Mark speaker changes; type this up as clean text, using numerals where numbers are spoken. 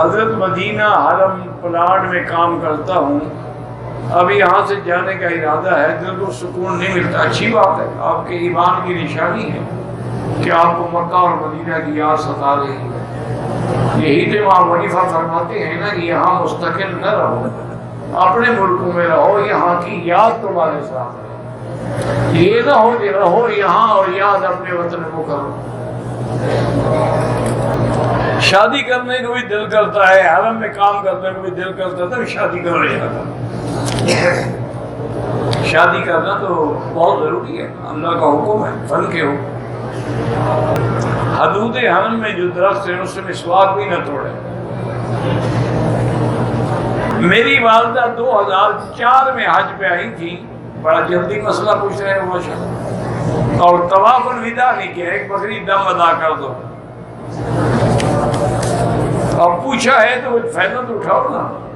Speaker 1: حضرت مدینہ حرم پلاٹ میں کام کرتا ہوں، اب یہاں سے جانے کا ارادہ ہے، دل کو سکون نہیں ملتا۔ اچھی بات ہے، آپ کے ایمان کی نشانی ہے کہ آپ کو مکہ اور مدینہ کی یاد ستا رہی ہے۔ یہی تو امام حنیفہ فرماتے ہیں نا کہ یہاں مستقل نہ رہو، اپنے ملکوں میں رہو، یہاں کی یاد تمہارے ساتھ ہے۔ یہ نہ ہو کہ رہو یہاں اور یاد اپنے وطن کو کرو۔ شادی کرنے کو بھی دل کرتا ہے، حرم میں کام کرنے کو بھی دل کرتا ہے، شادی کر رہے ہیں۔ شادی کرنا تو بہت ضروری ہے، اللہ کا حکم ہے، پھل کے ہو۔ حدود حرم میں جو درخت ہیں اس سے مسواک بھی نہ توڑے۔ میری والدہ 2004 میں حج پہ آئی تھی، بڑا جلدی مسئلہ پوچھ رہے ہیں ماشاءاللہ، اور طواف الوداع نہیں کیا، ایک بکری دم ادا کر دو۔ اور پوچھا ہے تو فائدہ تو اٹھاؤ نا۔